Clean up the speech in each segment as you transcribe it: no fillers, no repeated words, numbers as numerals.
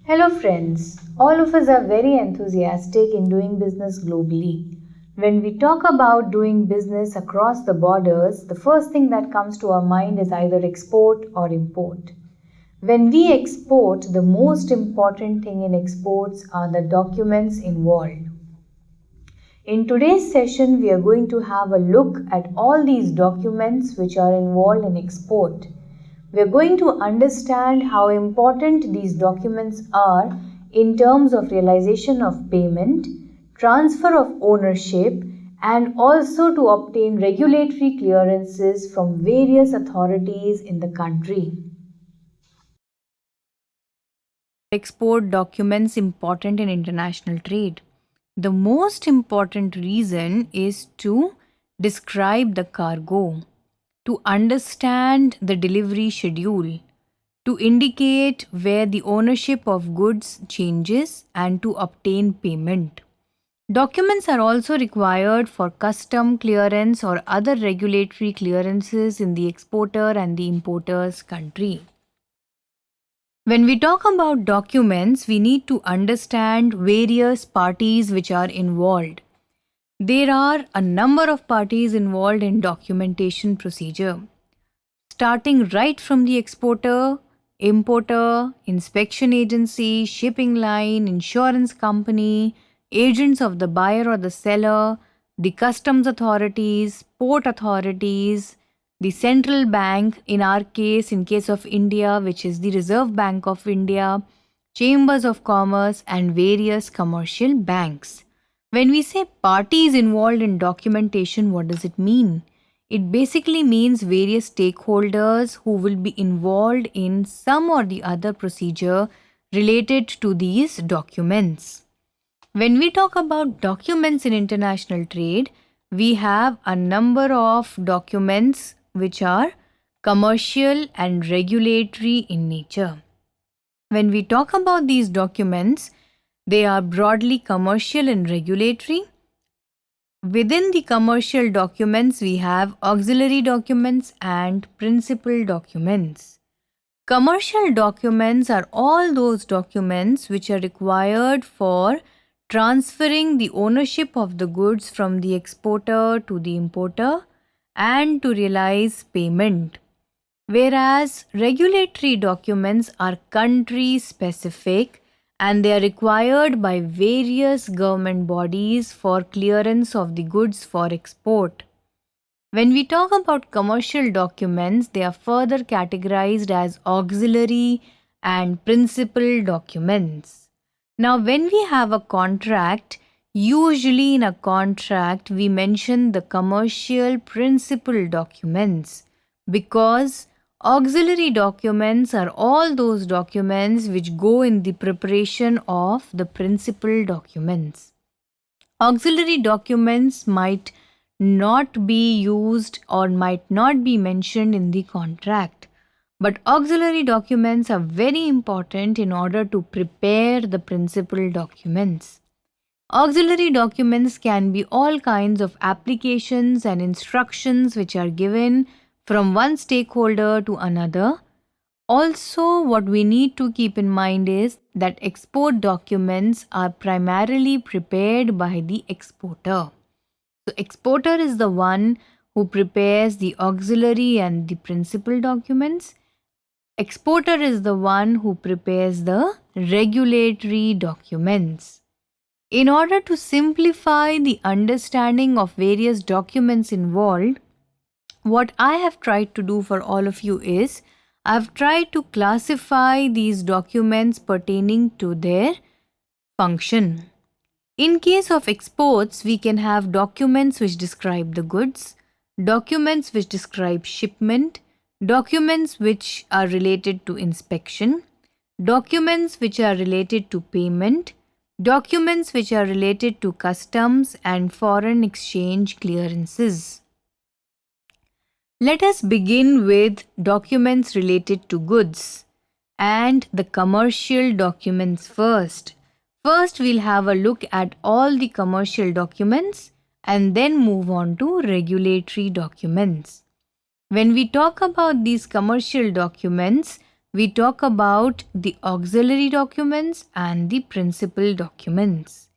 Hello, friends. All of us are very enthusiastic in doing business globally. When we talk about doing business across the borders, the first thing that comes to our mind is either export or import. When we export, the most important thing in exports are the documents involved. In today's session, we are going to have a look at all these documents which are involved in export. We are going to understand how important these documents are in terms of realization of payment, transfer of ownership, and also to obtain regulatory clearances from various authorities in the country. Export documents important in international trade. The most important reason is to describe the cargo, to understand the delivery schedule, to indicate where the ownership of goods changes, and to obtain payment. Documents are also required for custom clearance or other regulatory clearances in the exporter and the importer's country. When we talk about documents, we need to understand various parties which are involved. There are a number of parties involved in documentation procedure, starting right from the exporter, importer, inspection agency, shipping line, insurance company, agents of the buyer or the seller, the customs authorities, port authorities, the central bank, in our case, in case of India, which is the Reserve Bank of India, chambers of commerce, and various commercial banks. When we say parties involved in documentation, what does it mean? It basically means various stakeholders who will be involved in some or the other procedure related to these documents. When we talk about documents in international trade, we have a number of documents which are commercial and regulatory in nature. When we talk about these documents, they are broadly commercial and regulatory. Within the commercial documents, we have auxiliary documents and principal documents. Commercial documents are all those documents which are required for transferring the ownership of the goods from the exporter to the importer and to realize payment. Whereas regulatory documents are country specific and they are required by various government bodies for clearance of the goods for export. When we talk about commercial documents, they are further categorized as auxiliary and principal documents. Now, when we have a contract, usually in a contract, we mention the commercial principal documents because auxiliary documents are all those documents which go in the preparation of the principal documents. Auxiliary documents might not be used or might not be mentioned in the contract. But auxiliary documents are very important in order to prepare the principal documents. Auxiliary documents can be all kinds of applications and instructions which are given from one stakeholder to another. Also, what we need to keep in mind is that export documents are primarily prepared by the exporter. So, exporter is the one who prepares the auxiliary and the principal documents. Exporter is the one who prepares the regulatory documents. In order to simplify the understanding of various documents involved, what I have tried to do for all of you is I've tried to classify these documents pertaining to their function. In case of exports, we can have documents which describe the goods, documents which describe shipment, documents which are related to inspection, documents which are related to payment, documents which are related to customs and foreign exchange clearances. Let us begin with documents related to goods and the commercial documents first. First, we'll have a look at all the commercial documents and then move on to regulatory documents. When we talk about these commercial documents, we talk about the auxiliary documents and the principal documents.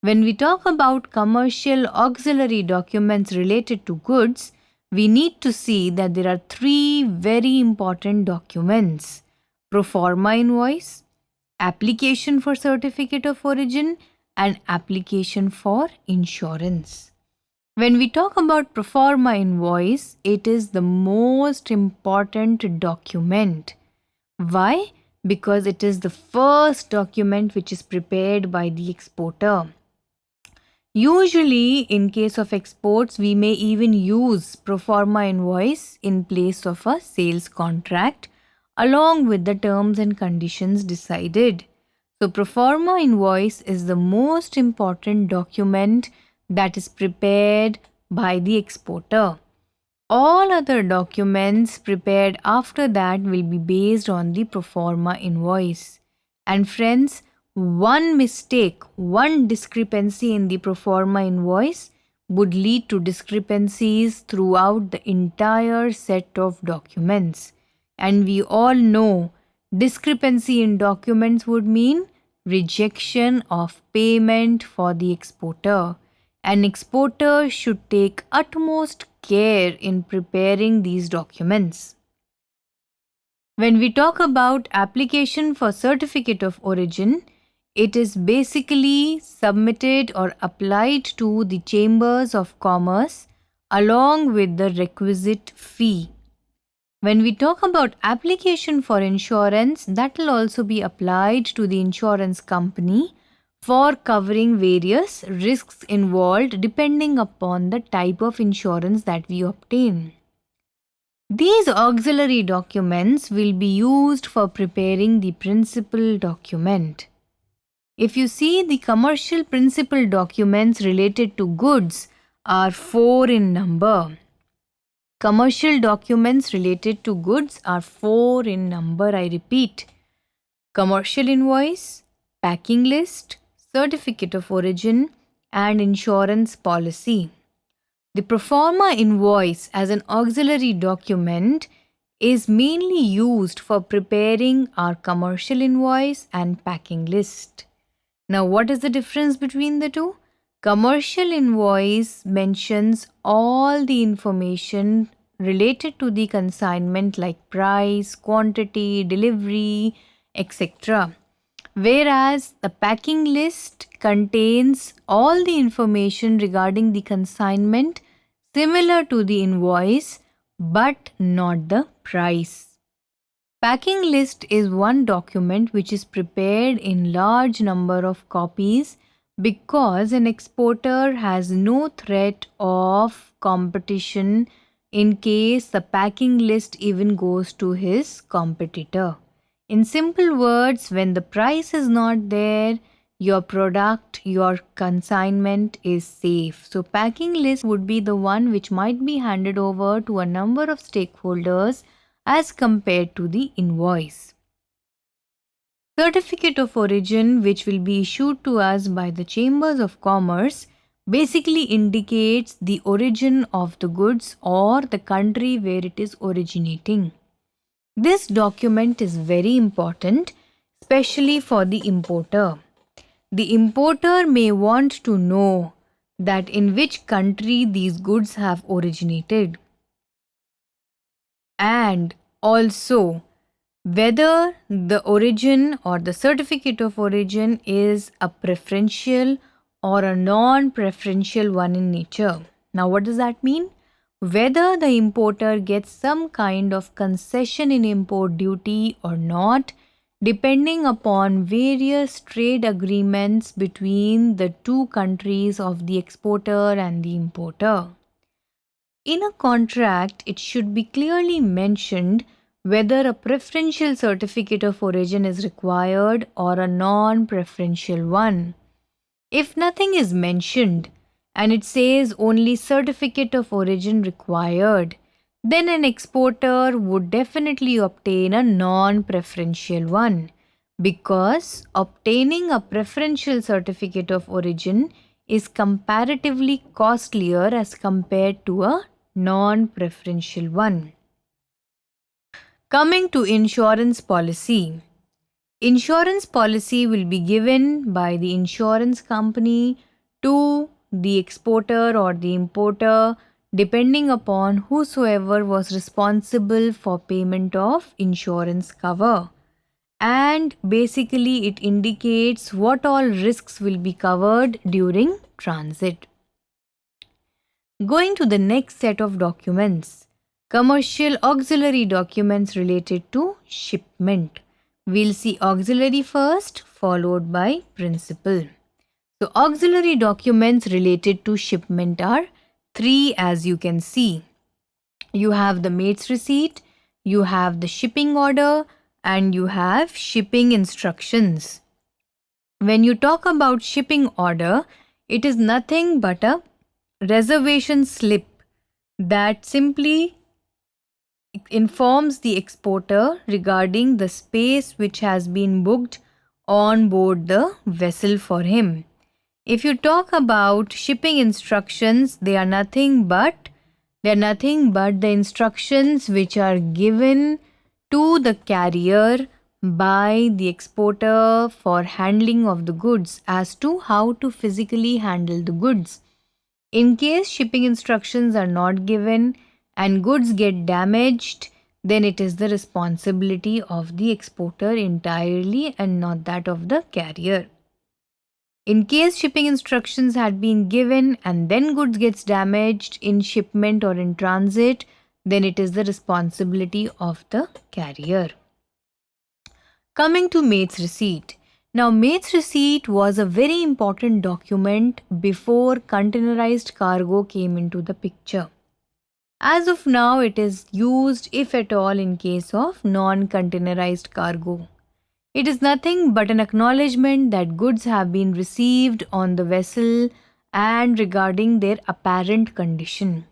When we talk about commercial auxiliary documents related to goods, we need to see that there are three very important documents: pro forma invoice, application for certificate of origin, and application for insurance. When we talk about pro forma invoice, it is the most important document. Why? Because it is the first document which is prepared by the exporter. Usually, in case of exports, we may even use pro forma invoice in place of a sales contract along with the terms and conditions decided. So, pro forma invoice is the most important document that is prepared by the exporter. All other documents prepared after that will be based on the pro forma invoice. And friends, one mistake, one discrepancy in the pro forma invoice would lead to discrepancies throughout the entire set of documents. And we all know discrepancy in documents would mean rejection of payment for the exporter. An exporter should take utmost care in preparing these documents. When we talk about application for certificate of origin, it is basically submitted or applied to the chambers of commerce along with the requisite fee. When we talk about application for insurance, that will also be applied to the insurance company for covering various risks involved depending upon the type of insurance that we obtain. These auxiliary documents will be used for preparing the principal document. If you see, the commercial principal documents related to goods are 4 in number. Commercial documents related to goods are 4 in number, I repeat. Commercial invoice, packing list, certificate of origin, and insurance policy. The pro forma invoice as an auxiliary document is mainly used for preparing our commercial invoice and packing list. Now, what is the difference between the two? Commercial invoice mentions all the information related to the consignment like price, quantity, delivery, etc. Whereas the packing list contains all the information regarding the consignment similar to the invoice but not the price. Packing list is one document which is prepared in large number of copies because an exporter has no threat of competition in case the packing list even goes to his competitor. In simple words, when the price is not there, your product, your consignment is safe. So packing list would be the one which might be handed over to a number of stakeholders as compared to the invoice. Certificate of origin, which will be issued to us by the chambers of commerce, basically indicates the origin of the goods or the country where it is originating. This document is very important, especially for the importer. The importer may want to know that in which country these goods have originated, and also whether the origin or the certificate of origin is a preferential or a non-preferential one in nature. Now, what does that mean? Whether the importer gets some kind of concession in import duty or not, depending upon various trade agreements between the two countries of the exporter and the importer. In a contract, it should be clearly mentioned whether a preferential certificate of origin is required or a non-preferential one. If nothing is mentioned and it says only certificate of origin required, then an exporter would definitely obtain a non-preferential one, because obtaining a preferential certificate of origin is comparatively costlier as compared to a non-preferential one. Coming to insurance policy. Insurance policy will be given by the insurance company to the exporter or the importer, depending upon whosoever was responsible for payment of insurance cover. And basically, it indicates what all risks will be covered during transit. Going to the next set of documents, commercial auxiliary documents related to shipment. We'll see auxiliary first, followed by principal. So, auxiliary documents related to shipment are three, as you can see. You have the mate's receipt, you have the shipping order, and you have shipping instructions. When you talk about shipping order, it is nothing but a reservation slip that simply informs the exporter regarding the space which has been booked on board the vessel for him. If you talk about shipping instructions, they are nothing but the instructions which are given to the carrier by the exporter for handling of the goods as to how to physically handle the goods. In case shipping instructions are not given and goods get damaged, then it is the responsibility of the exporter entirely and not that of the carrier. In case shipping instructions had been given and then goods gets damaged in shipment or in transit, then it is the responsibility of the carrier. Coming to mate's receipt. Now, mate's receipt was a very important document before containerized cargo came into the picture. As of now, it is used, if at all, in case of non-containerized cargo. It is nothing but an acknowledgement that goods have been received on the vessel and regarding their apparent condition.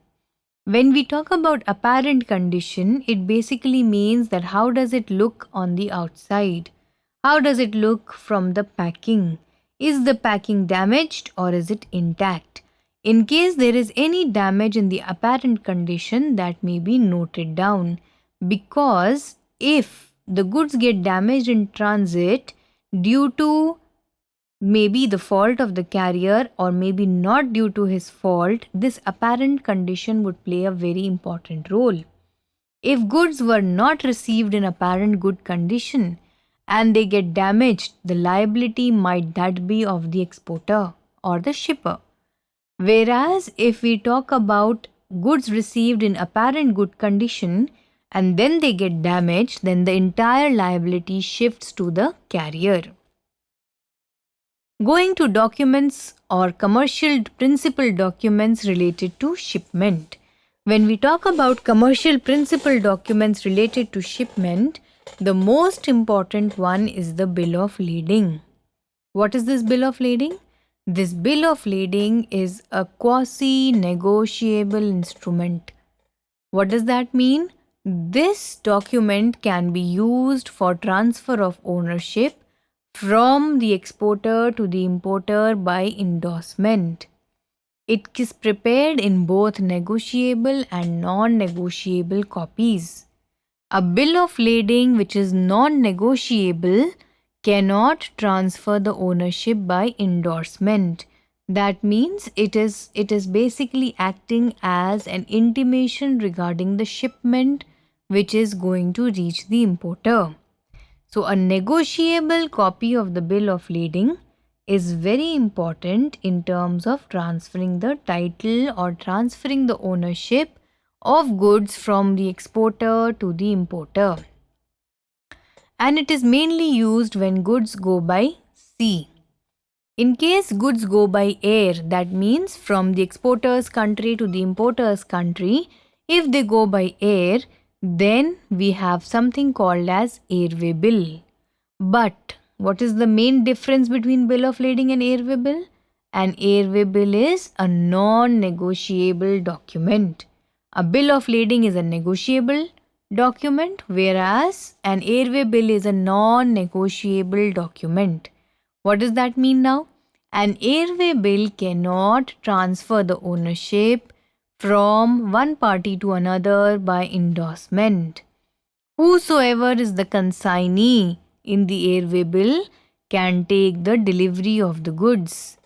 When we talk about apparent condition, it basically means that how does it look on the outside? How does it look from the packing? Is the packing damaged or is it intact? In case there is any damage in the apparent condition, that may be noted down, because if the goods get damaged in transit due to maybe the fault of the carrier or maybe not due to his fault, this apparent condition would play a very important role. If goods were not received in apparent good condition and they get damaged, the liability might that be of the exporter or the shipper. Whereas if we talk about goods received in apparent good condition and then they get damaged, then the entire liability shifts to the carrier. Going to documents or commercial principal documents related to shipment. When we talk about commercial principal documents related to shipment, the most important one is the bill of lading. What is this bill of lading? This bill of lading is a quasi-negotiable instrument. What does that mean? This document can be used for transfer of ownership from the exporter to the importer by endorsement. It is prepared in both negotiable and non-negotiable copies. A bill of lading which is non-negotiable cannot transfer the ownership by endorsement. That means it is basically acting as an intimation regarding the shipment which is going to reach the importer. So a negotiable copy of the bill of lading is very important in terms of transferring the title or transferring the ownership of goods from the exporter to the importer. And it is mainly used when goods go by sea. In case goods go by air, that means from the exporter's country to the importer's country, if they go by air, then we have something called as airway bill. But what is the main difference between bill of lading and airway bill? An airway bill is a non-negotiable document. A bill of lading is a negotiable document, whereas an airway bill is a non-negotiable document. What does that mean now? An airway bill cannot transfer the ownership from one party to another by endorsement. Whosoever is the consignee in the airway bill can take the delivery of the goods.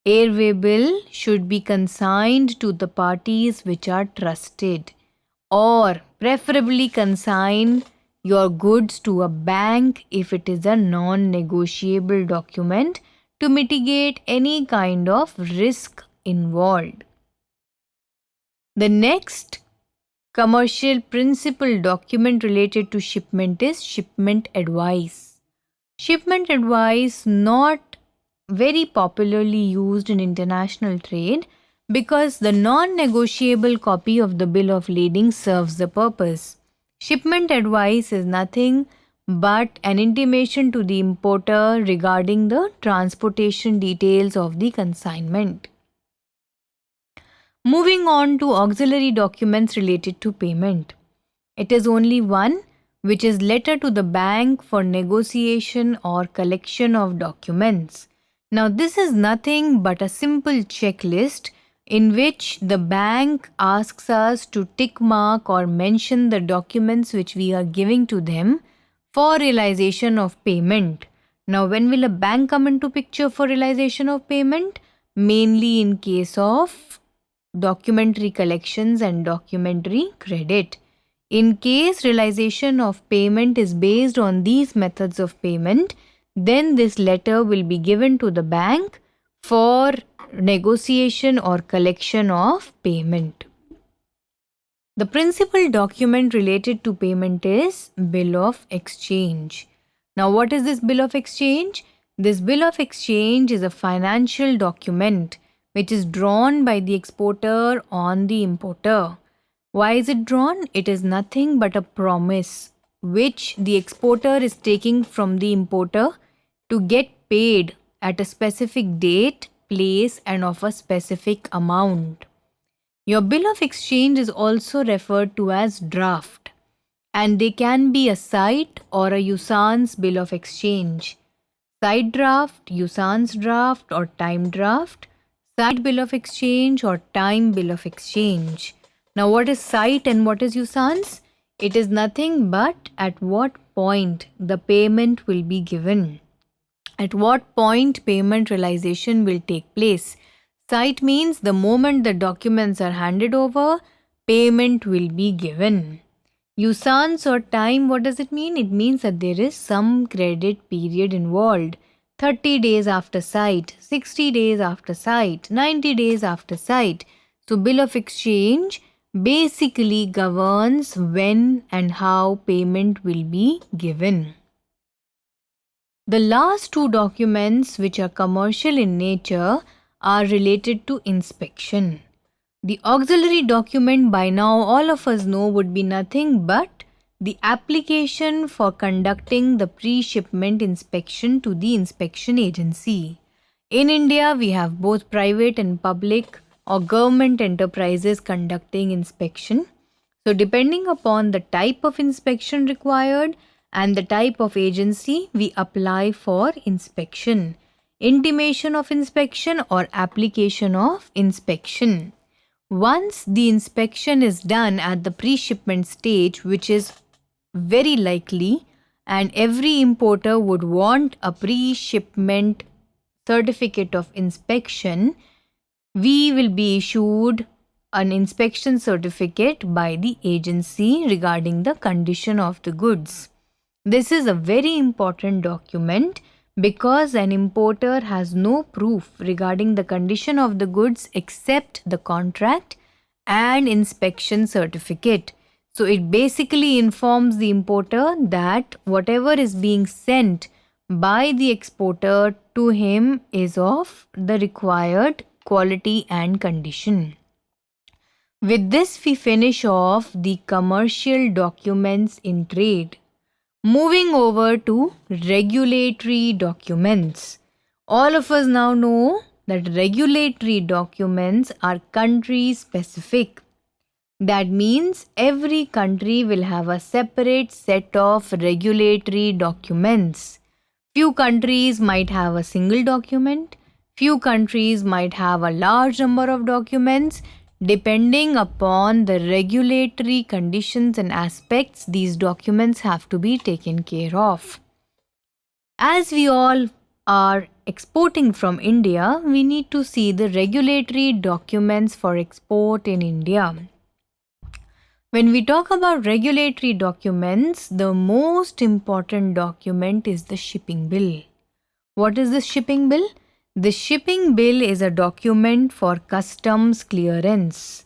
Airway bill should be consigned to the parties which are trusted, or preferably consign your goods to a bank if it is a non-negotiable document to mitigate any kind of risk involved. The next commercial principal document related to shipment is shipment advice. Shipment advice not very popularly used in international trade because the non-negotiable copy of the bill of lading serves the purpose. Shipment advice is nothing but an intimation to the importer regarding the transportation details of the consignment. Moving on to auxiliary documents related to payment. It is only one, which is letter to the bank for negotiation or collection of documents. Now this is nothing but a simple checklist in which the bank asks us to tick mark or mention the documents which we are giving to them for realization of payment. Now when will a bank come into picture for realization of payment? Mainly in case of documentary collections and documentary credit. In case realization of payment is based on these methods of payment, then this letter will be given to the bank for negotiation or collection of payment. The principal document related to payment is bill of exchange. Now what is this bill of exchange? This bill of exchange is a financial document which is drawn by the exporter on the importer. Why is it drawn? It is nothing but a promise which the exporter is taking from the importer to get paid at a specific date, place, and of a specific amount. Your bill of exchange is also referred to as draft, and they can be a sight or a usance bill of exchange. Sight draft, usance draft, or time draft. Sight bill of exchange or time bill of exchange. Now what is sight and what is usance? It is nothing but at what point the payment will be given. At what point payment realization will take place. Sight means the moment the documents are handed over, payment will be given. Usance or time, what does it mean? It means that there is some credit period involved. 30 days after sight, 60 days after sight, 90 days after sight. So bill of exchange basically governs when and how payment will be given. The last two documents which are commercial in nature are related to inspection. The auxiliary document by now all of us know would be nothing but the application for conducting the pre-shipment inspection to the inspection agency. In India, we have both private and public or government enterprises conducting inspection. So depending upon the type of inspection required and the type of agency, we apply for inspection, intimation of inspection or application of inspection. Once the inspection is done at the pre-shipment stage, which is very likely, and every importer would want a pre-shipment certificate of inspection, we will be issued an inspection certificate by the agency regarding the condition of the goods. This is a very important document because an importer has no proof regarding the condition of the goods except the contract and inspection certificate. So it basically informs the importer that whatever is being sent by the exporter to him is of the required quality and condition. With this, we finish off the commercial documents in trade. Moving over to regulatory documents. All of us now know that regulatory documents are country specific. That means every country will have a separate set of regulatory documents. Few countries might have a single document. Few countries might have a large number of documents Depending upon the regulatory conditions and aspects, these documents have to be taken care of. As we all are exporting from India, we need to see the regulatory documents for export in India. When we talk about regulatory documents, the most important document is the shipping bill. What is the shipping bill? The shipping bill is a document for customs clearance.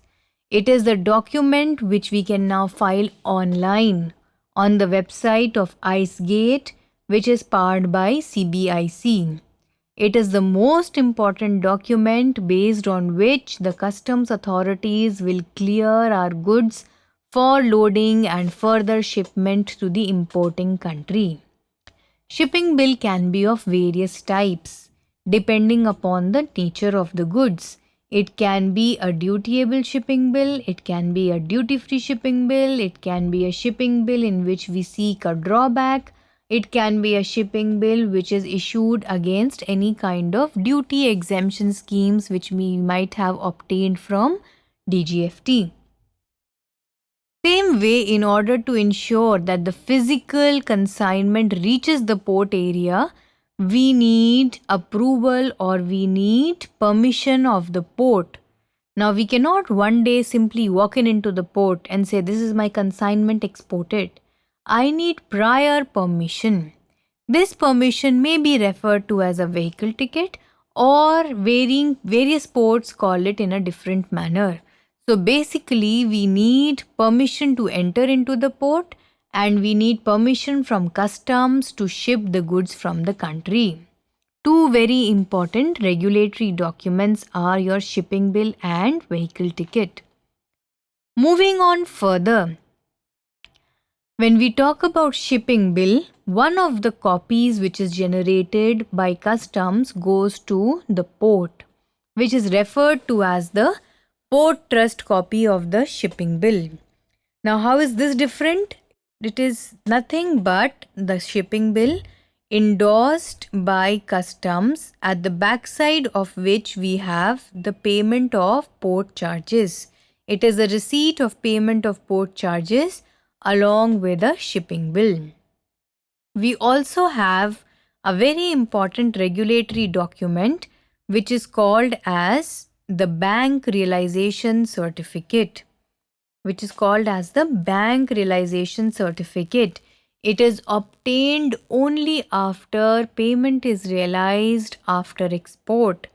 It is the document which we can now file online on the website of IceGate, which is powered by CBIC. It is the most important document based on which the customs authorities will clear our goods for loading and further shipment to the importing country. Shipping bill can be of various types depending upon the nature of the goods. It can be a dutiable shipping bill, it can be a duty-free shipping bill, it can be a shipping bill in which we seek a drawback, it can be a shipping bill which is issued against any kind of duty exemption schemes which we might have obtained from DGFT. Same way, in order to ensure that the physical consignment reaches the port area, we need approval or we need permission of the port. Now, we cannot one day simply walk into the port and say, "This is my consignment, export it." I need prior permission. This permission may be referred to as a vehicle ticket, or various ports call it in a different manner. So basically, we need permission to enter into the port and we need permission from customs to ship the goods from the country. Two very important regulatory documents are your shipping bill and vehicle ticket. Moving on further, when we talk about shipping bill, one of the copies which is generated by customs goes to the port, which is referred to as the port trust copy of the shipping bill. Now, how is this different? It is nothing but the shipping bill endorsed by customs, at the backside of which we have the payment of port charges. It is a receipt of payment of port charges along with a shipping bill. We also have a very important regulatory document which is called as the bank realization certificate. It is obtained only after payment is realized after export.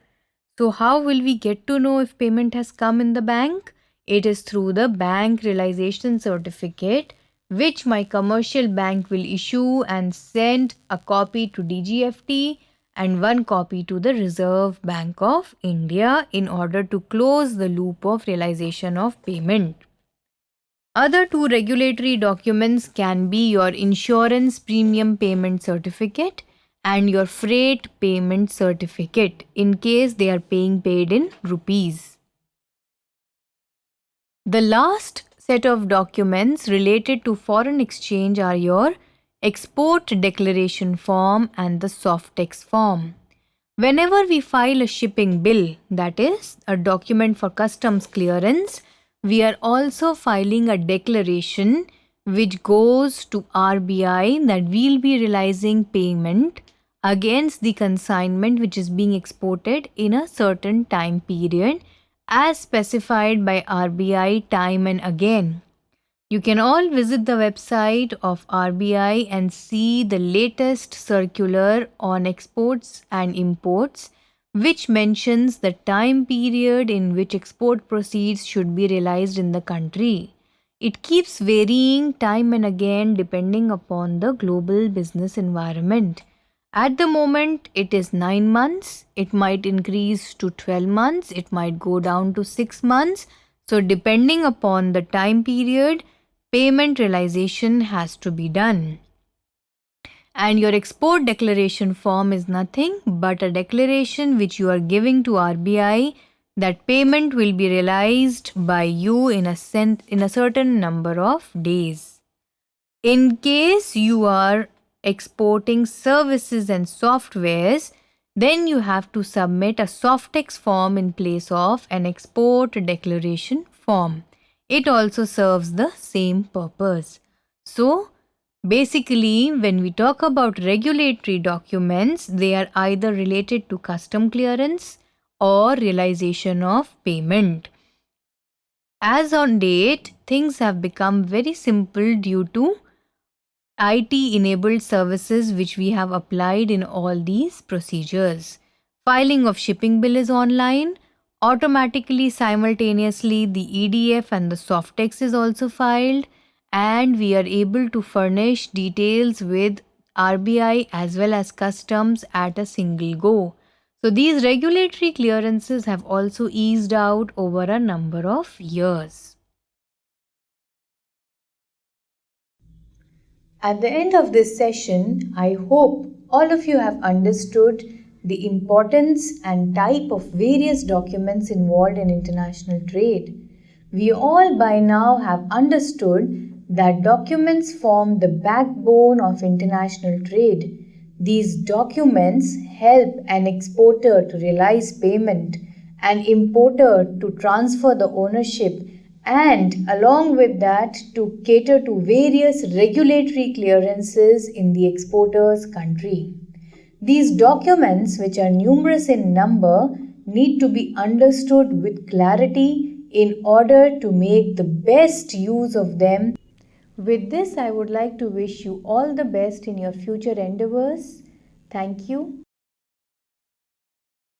So how will we get to know if payment has come in the bank? It is through the bank realization certificate, which my commercial bank will issue and send a copy to DGFT and one copy to the Reserve Bank of India in order to close the loop of realization of payment. Other two regulatory documents can be your insurance premium payment certificate and your freight payment certificate in case they are paid in rupees. The last set of documents related to foreign exchange are your export declaration form and the Softex form. Whenever we file a shipping bill, that is a document for customs clearance, we are also filing a declaration which goes to RBI that we'll be realizing payment against the consignment which is being exported in a certain time period as specified by RBI time and again. You can all visit the website of RBI and see the latest circular on exports and imports, which mentions the time period in which export proceeds should be realized in the country. It keeps varying time and again depending upon the global business environment. At the moment, it is 9 months. It might increase to 12 months. It might go down to 6 months. So depending upon the time period, payment realization has to be done. And your export declaration form is nothing but a declaration which you are giving to RBI that payment will be realized by you in a certain number of days. In case you are exporting services and softwares, Then you have to submit a Softex form in place of an export declaration form. It also serves the same purpose. So, basically, when we talk about regulatory documents, they are either related to custom clearance or realization of payment. As on date, things have become very simple due to IT enabled services which we have applied in all these procedures. Filing of shipping bill is online. Automatically, simultaneously, the EDF and the Softex is also filed, and we are able to furnish details with RBI as well as customs at a single go. So, these regulatory clearances have also eased out over a number of years. At the end of this session, I hope all of you have understood the importance and type of various documents involved in international trade. We all by now have understood that documents form the backbone of international trade. These documents help an exporter to realize payment, an importer to transfer the ownership, and along with that to cater to various regulatory clearances in the exporter's country. These documents, which are numerous in number, need to be understood with clarity in order to make the best use of them. With this, I would like to wish you all the best in your future endeavors. Thank you.